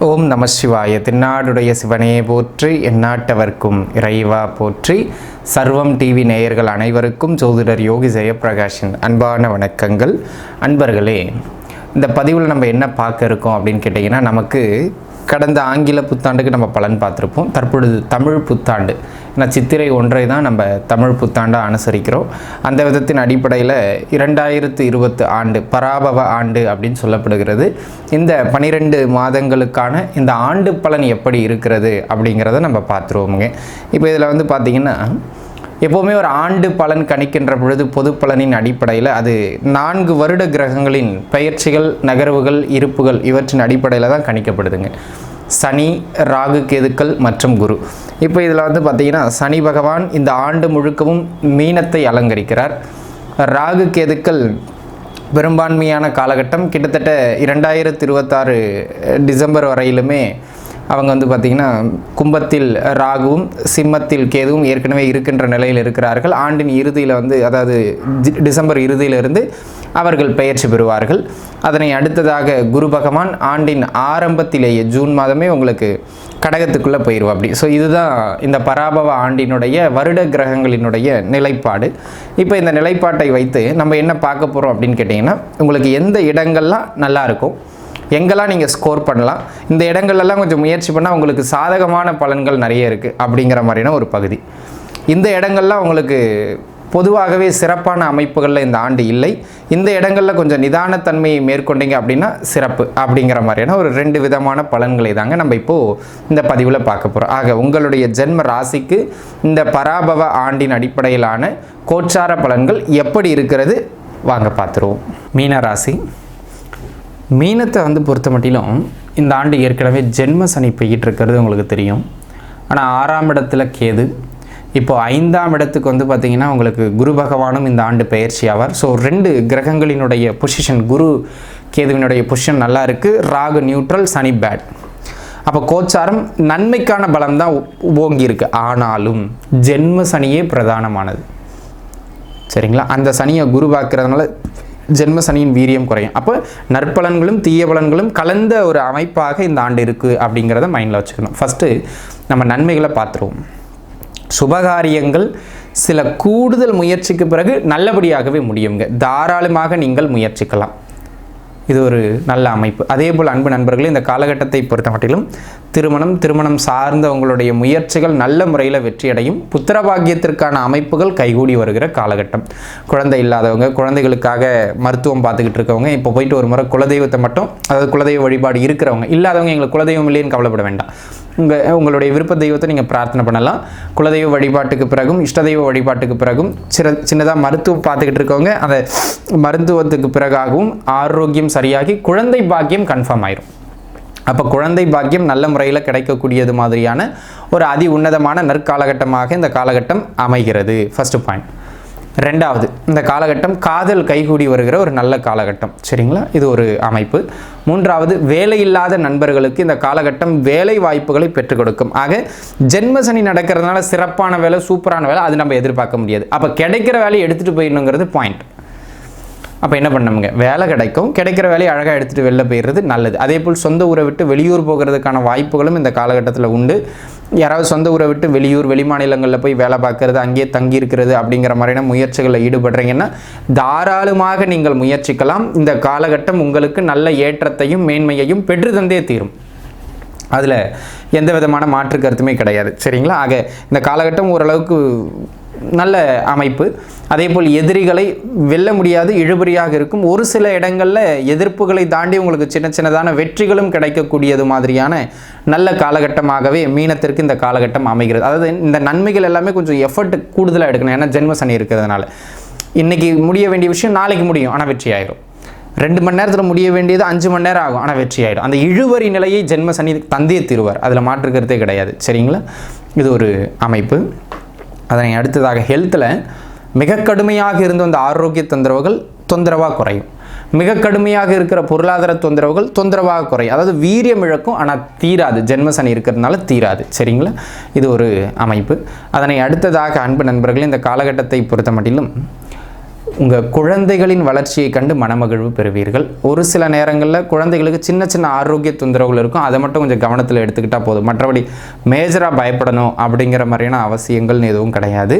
ஓம் நம சிவாய. தென்னாடுடைய சிவனே போற்றி, எந்நாட்டவர்க்கும் இறைவா போற்றி. சர்வம் டிவி நேயர்கள் அனைவருக்கும் ஜோதிடர் யோகி ஜெயப்பிரகாஷின் அன்பான வணக்கங்கள். அன்பர்களே, இந்த பதிவில் நம்ம என்ன பார்க்க இருக்கோம் அப்படின்னு கேட்டிங்கன்னா, நமக்கு கடந்த ஆங்கில புத்தாண்டுக்கு நம்ம பலன் பார்த்துருப்போம். தற்பொழுது தமிழ் புத்தாண்டு, ஏன்னா சித்திரை 1 தான் நம்ம தமிழ் புத்தாண்டாக அனுசரிக்கிறோம். அந்த விதத்தின் அடிப்படையில் 2020 ஆண்டு பராபவ ஆண்டு அப்படின்னு சொல்லப்படுகிறது. இந்த 12 மாதங்களுக்கான இந்த ஆண்டு பலன் எப்படி இருக்கிறது அப்படிங்கிறத நம்ம பார்த்துருவோமுங்க. இப்போ இதில் பார்த்திங்கன்னா, எப்போவுமே ஒரு ஆண்டு பலன் கணிக்கின்ற பொழுது பொது பலனின் அடிப்படையில் அது 4 வருட கிரகங்களின் பெயர்ச்சிகள், நகர்வுகள், இருப்புகள் இவற்றின் அடிப்படையில் தான் கணிக்கப்படுதுங்க. சனி, ராகு, கேதுக்கள் மற்றும் குரு. இப்போ இதில் பார்த்திங்கன்னா, சனி பகவான் இந்த ஆண்டு முழுக்கவும் மீனத்தை அலங்கரிக்கிறார். ராகு கேதுக்கள் பெரும்பான்மையான காலகட்டம் கிட்டத்தட்ட 2026 டிசம்பர் வரையிலுமே அவங்க பார்த்திங்கன்னா கும்பத்தில் ராகுவும் சிம்மத்தில் கேதுவும் ஏற்கனவே இருக்கின்ற நிலையில் இருக்கிறார்கள். ஆண்டின் இறுதியில் அதாவது டிசம்பர் இறுதியிலிருந்து அவர்கள் பெயர்ச்சி பெறுவார்கள். அதனை அடுத்ததாக குரு பகவான் ஆண்டின் ஆரம்பத்திலேயே ஜூன் மாதமே உங்களுக்கு கடகத்துக்குள்ளே போயிடுவோம் அப்படி. ஸோ இதுதான் இந்த பராபவ ஆண்டினுடைய வருட கிரகங்களினுடைய நிலைப்பாடு. இப்போ இந்த நிலைப்பாட்டை வைத்து நம்ம என்ன பார்க்க போகிறோம் அப்படின்னு கேட்டிங்கன்னா, உங்களுக்கு எந்த இடங்கள்லாம் நல்லாயிருக்கும், எங்கெல்லாம் நீங்கள் ஸ்கோர் பண்ணலாம், இந்த இடங்கள்லாம் கொஞ்சம் முயற்சி பண்ணால் உங்களுக்கு சாதகமான பலன்கள் நிறைய இருக்குது அப்படிங்கிற மாதிரியான ஒரு பகுதி. இந்த இடங்கள்லாம் உங்களுக்கு பொதுவாகவே சிறப்பான அமைப்புகளில் இந்த ஆண்டு இல்லை, இந்த இடங்களில் கொஞ்சம் நிதானத்தன்மையை மேற்கொண்டீங்க அப்படின்னா சிறப்பு அப்படிங்கிற மாதிரியான ஒரு 2 விதமான பலன்களை தாங்க நம்ம இப்போது இந்த பதிவில் பார்க்க போகிறோம். ஆக உங்களுடைய ஜென்ம ராசிக்கு இந்த பராபவ ஆண்டின் அடிப்படையிலான கோச்சார பலன்கள் எப்படி இருக்கிறது வாங்க பார்த்துருவோம். மீன ராசி. மீனத்தை பொறுத்த மட்டிலும் இந்த ஆண்டு ஏற்கனவே ஜென்ம சனி பெய்கிட்டு இருக்கிறது உங்களுக்கு தெரியும். ஆனால் 6ஆம் இடத்துல கேது, இப்போது 5ஆம் இடத்துக்கு பார்த்திங்கன்னா உங்களுக்கு குரு பகவானும் இந்த ஆண்டு பெயர்ச்சி ஆவார். ஸோ 2 கிரகங்களினுடைய பொசிஷன், குரு கேதுவினுடைய பொசிஷன் நல்லா இருக்குது. ராகு நியூட்ரல், சனி பேட். அப்போ கோச்சாரம் நன்மைக்கான பலம் தான் ஓங்கி இருக்குது. ஆனாலும் ஜென்ம சனியே பிரதானமானது, சரிங்களா? அந்த சனியை குரு பார்க்கறதுனால ஜென்ம சனியின் வீரியம் குறையும். அப்போ நற்பலன்களும் தீய பலன்களும் கலந்த ஒரு அமைப்பாக இந்த ஆண்டு இருக்குது அப்படிங்கிறத மைண்டில் வச்சுக்கணும். ஃபஸ்ட்டு நம்ம நன்மைகளை பார்த்துருவோம். சுபகாரியங்கள் சில கூடுதல் முயற்சிக்கு பிறகு நல்லபடியாகவே முடியுங்க. தாராளமாக நீங்கள் முயற்சிக்கலாம். இது ஒரு நல்ல அமைப்பு. அதே போல் அன்பு நண்பர்களே, இந்த காலகட்டத்தை பொறுத்த மட்டிலும் திருமணம் சார்ந்த உங்களுடைய முயற்சிகள் நல்ல முறையில் வெற்றியடையும். புத்திரபாகியத்திற்கான அமைப்புகள் கைகூடி வருகிற காலகட்டம். குழந்தை இல்லாதவங்க, குழந்தைகளுக்காக மருத்துவம் பார்த்துக்கிட்டு இருக்கவங்க, இப்போ போயிட்டு ஒரு முறை குலதெய்வத்தை மட்டும், அதாவது குலதெய்வ வழிபாடு இருக்கிறவங்க, இல்லாதவங்க எங்களுக்கு குலதெய்வம் இல்லைன்னு கவலைப்பட வேண்டாம். உங்களுடைய விருப்ப தெய்வத்தை நீங்கள் பிரார்த்தனை பண்ணலாம். குலதெய்வ வழிபாட்டுக்கு பிறகும் இஷ்டதெய்வ வழிபாட்டுக்கு பிறகும் சின்னதாக மருத்துவம் பார்த்துக்கிட்டு இருக்கவங்க, அந்த மருத்துவத்துக்கு பிறகாகவும் ஆரோக்கியம் சரியாகி குழந்தை பாக்கியம் கன்ஃபார்ம் ஆயிரும். அப்போ குழந்தை பாக்கியம் நல்ல முறையில் கிடைக்கக்கூடியது மாதிரியான ஒரு அதி உன்னதமான நற்காலகட்டமாக இந்த காலகட்டம் அமைகிறது. First point. 2வது, இந்த காலகட்டம் காதல் கைகூடி வருகிற ஒரு நல்ல காலகட்டம், சரிங்களா? இது ஒரு அமைப்பு. 3வது, வேலை இல்லாத நண்பர்களுக்கு இந்த காலகட்டம் வேலை வாய்ப்புகளை பெற்றுக் கொடுக்கும். ஆக ஜென்மசனி நடக்கிறதுனால சிறப்பான வேலை, சூப்பரான வேலை அது நம்ம எதிர்பார்க்க முடியாது. அப்போ கிடைக்கிற வேலையை எடுத்துகிட்டு போயிடணுங்கிறது பாயிண்ட். அப்போ என்ன பண்ணணுங்க, வேலை கிடைக்கும், கிடைக்கிற வேலையை அழகாக எடுத்துகிட்டு வெளில போயிடுறது நல்லது. அதே போல் சொந்த ஊரை விட்டு வெளியூர் போகிறதுக்கான வாய்ப்புகளும் இந்த காலகட்டத்தில் உண்டு. யாராவது சொந்த ஊரை விட்டு வெளியூர், வெளிமாநிலங்களில் போய் வேலை பார்க்கறது, அங்கேயே தங்கி இருக்கிறது அப்படிங்கிற மாதிரியான முயற்சிகளில் ஈடுபடுறீங்கன்னா தாராளமாக நீங்கள் முயற்சிக்கலாம். இந்த காலகட்டம் உங்களுக்கு நல்ல ஏற்றத்தையும் மேன்மையையும் பெற்று தந்தே தீரும். அதில் எந்த விதமான மாற்று கருத்துமே கிடையாது, சரிங்களா? ஆக இந்த காலகட்டம் ஓரளவுக்கு நல்ல அமைப்பு. அதே போல் எதிரிகளை வெல்ல முடியாது, இழுபறியாக இருக்கும். ஒரு சில இடங்களில் எதிர்ப்புகளை தாண்டி உங்களுக்கு சின்னதான வெற்றிகளும் கிடைக்கக்கூடியது மாதிரியான நல்ல காலகட்டமாகவே மீனத்திற்கு இந்த காலகட்டம் அமைகிறது. அதாவது இந்த நன்மைகள் எல்லாமே கொஞ்சம் எஃபர்ட் கூடுதலாக எடுக்கணும். ஏன்னா ஜென்ம சனி இருக்கிறதுனால இன்றைக்கி முடிய வேண்டிய விஷயம் நாளைக்கு முடியும், ஆனால் வெற்றி ஆயிடும். 2 மணி நேரத்தில் முடிய வேண்டியது 5 மணி நேரம் ஆகும், ஆனால் வெற்றி ஆகிடும். அந்த இழுவரி நிலையை ஜென்ம சனி தந்தே தீருவார், அதில் மாற்று கருத்தே கிடையாது, சரிங்களா? இது ஒரு அமைப்பு. அதனை அடுத்ததாக ஹெல்த்தில் மிக கடுமையாக இருந்த அந்த ஆரோக்கிய தொந்தரவாக குறையும். மிக கடுமையாக இருக்கிற பொருளாதார தொந்தரவாக குறையும். அதாவது வீரியம் இழக்கும், ஆனால் தீராது. ஜென்மசனி இருக்கிறதுனால தீராது, சரிங்களா? இது ஒரு அமைப்பு. அதனை அடுத்ததாக அன்பு நண்பர்களே, இந்த காலகட்டத்தை பொறுத்த மட்டிலும் உங்கள் குழந்தைகளின் வளர்ச்சியை கண்டு மனமகிழ்வு பெறுவீர்கள். ஒரு சில நேரங்களில் குழந்தைகளுக்கு சின்ன சின்ன ஆரோக்கிய தொந்தரவுகள் இருக்கும், அதை மட்டும் கொஞ்சம் கவனத்தில் எடுத்துக்கிட்டால் போதும். மற்றபடி மேஜராக பயப்படணும் அப்படிங்கிற மாதிரியான அவசியங்கள் எதுவும் கிடையாது.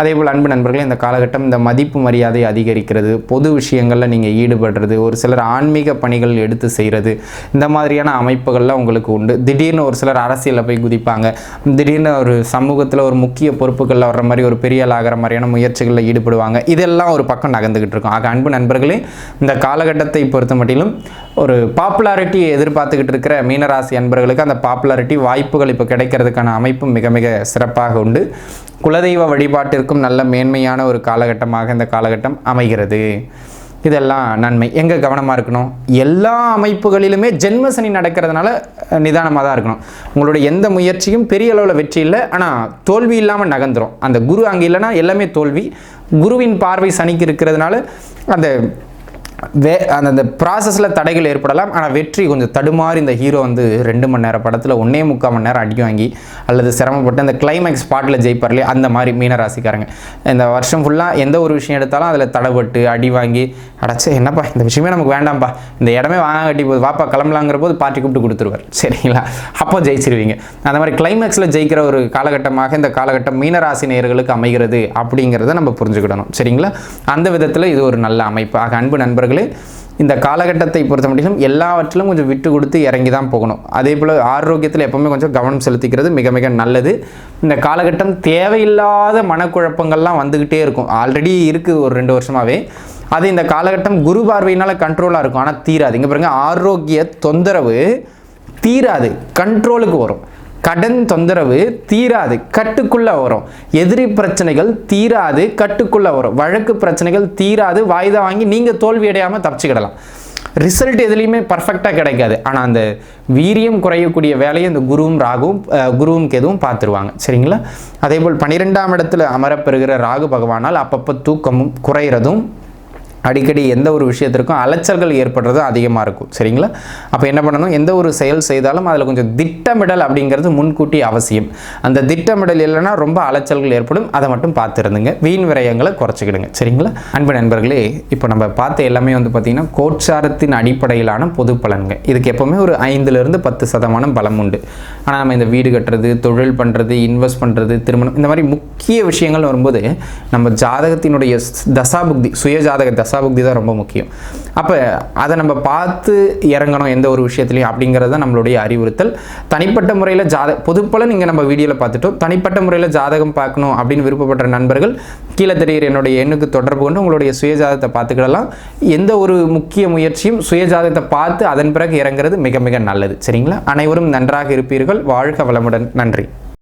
அதேபோல் அன்பு நண்பர்களே, இந்த காலகட்டம் இந்த மதிப்பு மரியாதை அதிகரிக்கிறது, பொது விஷயங்களில் நீங்கள் ஈடுபடுறது, ஒரு சிலர் ஆன்மீக பணிகள் எடுத்து செய்கிறது, இந்த மாதிரியான அமைப்புகள்லாம் உங்களுக்கு உண்டு. திடீர்னு ஒரு சிலர் அரசியலில் போய் குதிப்பாங்க, திடீர்னு ஒரு சமூகத்தில் ஒரு முக்கிய பொறுப்புகளில் வர்ற மாதிரி ஒரு பெரிய ஆகிற மாதிரியான முயற்சிகளில் ஈடுபடுவாங்க. இதெல்லாம் ஒரு பக்கம் நகர்ந்துக்கிட்டு இருக்கும். ஆக அன்பு நண்பர்களே, இந்த காலகட்டத்தை பொறுத்த மட்டிலும் ஒரு பாப்புலாரிட்டியை எதிர்பார்த்துக்கிட்டு இருக்கிற மீனராசி அன்பர்களுக்கு அந்த பாப்புலாரிட்டி வாய்ப்புகள் இப்போ கிடைக்கிறதுக்கான அமைப்பு மிக மிக சிறப்பாக உண்டு. குலதெய்வ வழிபாட்டிற்கும் நல்ல மேன்மையான ஒரு காலகட்டமாக இந்த காலகட்டம் அமைகிறது. இதெல்லாம் நன்மை. எங்கே கவனமாக இருக்கணும்? எல்லா அமைப்புகளிலுமே ஜென்மசனி நடக்கிறதுனால நிதானமாக தான் இருக்கணும். உங்களுடைய எந்த முயற்சியும் பெரிய அளவில் வெற்றி இல்லை, ஆனால் தோல்வி இல்லாமல் நகர்ந்துடும். அந்த குரு அங்கே இல்லைன்னா எல்லாமே தோல்வி. குருவின் பார்வை சனிக்கு இருக்கிறதுனால அந்த ப்ராசஸில் தடைகள் ஏற்படலாம், ஆனால் வெற்றி கொஞ்சம் தடுமாறி இந்த ஹீரோ 2 மணி நேரம் படத்தில் 1.25 மணி நேரம் அடி வாங்கி அல்லது சிரமப்பட்டு அந்த கிளைமேக்ஸ் ஸ்பாட்டில் ஜெயிப்பார்லே, அந்த மாதிரி மீனராசிக்காரங்க இந்த வருஷம் ஃபுல்லாக எந்த ஒரு விஷயம் எடுத்தாலும் அதில் தடைப்பட்டு அடி வாங்கி அடைச்சி என்னப்பா இந்த விஷயமே நமக்கு வேண்டாம்ப்பா, இந்த இடமே வாங்க கட்டி போது வாப்பா கிளம்பலாங்கிற போது பார்ட்டி கூப்பிட்டு கொடுத்துருவார். சரிங்களா? அப்போ ஜெயிச்சிருவீங்க. அந்த மாதிரி கிளைமேக்ஸில் ஜெயிக்கிற ஒரு காலகட்டமாக இந்த காலகட்டம் மீனராசி நேயர்களுக்கு அமைகிறது அப்படிங்கிறத நம்ம புரிஞ்சுக்கிடணும். சரிங்களா? அந்த விதத்தில் இது ஒரு நல்ல அமைப்பு. ஆக அன்பு நண்பர்களே, இந்த காலகட்டத்தை பொறுத்த மட்டும் எல்லாவற்றிலும் கொஞ்சம் விட்டு கொடுத்து இறங்கி தான் போகணும். அதே போல் ஆரோக்கியத்தில் எப்பவுமே கொஞ்சம் கவனம் செலுத்திக்கிறது மிக மிக நல்லது. இந்த காலகட்டம் தேவையில்லாத மனக்குழப்பங்கள்லாம் வந்துக்கிட்டே இருக்கும். ஆல்ரெடி இருக்குது ஒரு 2 வருஷமாகவே. அது இந்த காலகட்டம் குரு பார்வையினால் கண்ட்ரோலாக இருக்கும், ஆனால் தீராது. இங்கே பாருங்க, ஆரோக்கிய தொந்தரவு தீராது, கண்ட்ரோலுக்கு வரும். கடன் தொந்தரவு தீராது, கட்டுக்குள்ளே வரும். எதிரி பிரச்சனைகள் தீராது, கட்டுக்குள்ளே வரும். வழக்கு பிரச்சனைகள் தீராது, வாய்தா வாங்கி நீங்கள் தோல்வி அடையாமல் தப்பிச்சுக்கிடலாம். ரிசல்ட் எதுலேயுமே பர்ஃபெக்டாக கிடைக்காது, ஆனால் அந்த வீரியம் குறையக்கூடிய வேலையை இந்த குருவும் கேதுவும் பார்த்துருவாங்க. சரிங்களா? அதே போல் 12ஆம் இடத்துல அமரப்பெறுகிற ராகு பகவானால் அப்பப்போ தூக்கமும் குறையிறதும், அடிக்கடி எந்த ஒரு விஷயத்திற்கும் அலைச்சல்கள் ஏற்படுறதும் அதிகமாக இருக்கும். சரிங்களா? அப்போ என்ன பண்ணணும்? எந்த ஒரு செயல் செய்தாலும் அதில் கொஞ்சம் திட்டமிடல் அப்படிங்கிறது முன்கூட்டி அவசியம். அந்த திட்டமிடல் இல்லைன்னா ரொம்ப அலைச்சல்கள் ஏற்படும். அதை மட்டும் பார்த்துருந்துங்க. வீண் விரயங்களை குறைச்சிக்கிடுங்க. சரிங்களா? அன்பு நண்பர்களே, இப்போ நம்ம பார்த்த எல்லாமே பார்த்திங்கன்னா கோட்சாரத்தின் அடிப்படையிலான பொது பலன்கள். இதுக்கு எப்போவுமே ஒரு 5லிருந்து 10% பலம் உண்டு. ஆனால் நம்ம இந்த வீடு கட்டுறது, தொழில் பண்ணுறது, இன்வெஸ்ட் பண்ணுறது, திருமணம், இந்த மாதிரி முக்கிய விஷயங்கள் வரும்போது நம்ம ஜாதகத்தினுடைய தசாபுக்தி, சுயஜாதக தசாபுக்தி தான் ரொம்ப முக்கியம். அப்போ அதை நம்ம பார்த்து இறங்கணும் எந்த ஒரு விஷயத்துலையும் அப்படிங்கிறது தான் நம்மளுடைய அறிவுறுத்தல். தனிப்பட்ட முறையில் பொதுப்பலன் இங்கே நம்ம வீடியோவில் பார்த்துட்டோம். தனிப்பட்ட முறையில் ஜாதகம் பார்க்கணும் அப்படின்னு விருப்பப்பட்ட நண்பர்கள் கீழே தெரிகிற என்னுடைய எண்ணுக்கு தொடர்பு கொண்டு உங்களுடைய சுயஜாதகத்தை பார்த்துக்கிடலாம். எந்த ஒரு முக்கிய முயற்சியும் சுயஜாதகத்தை பார்த்து அதன் பிறகு இறங்குறது மிக மிக நல்லது. சரிங்களா? அனைவரும் நன்றாக இருப்பீர்கள். வாழ்க வளமுடன். நன்றி.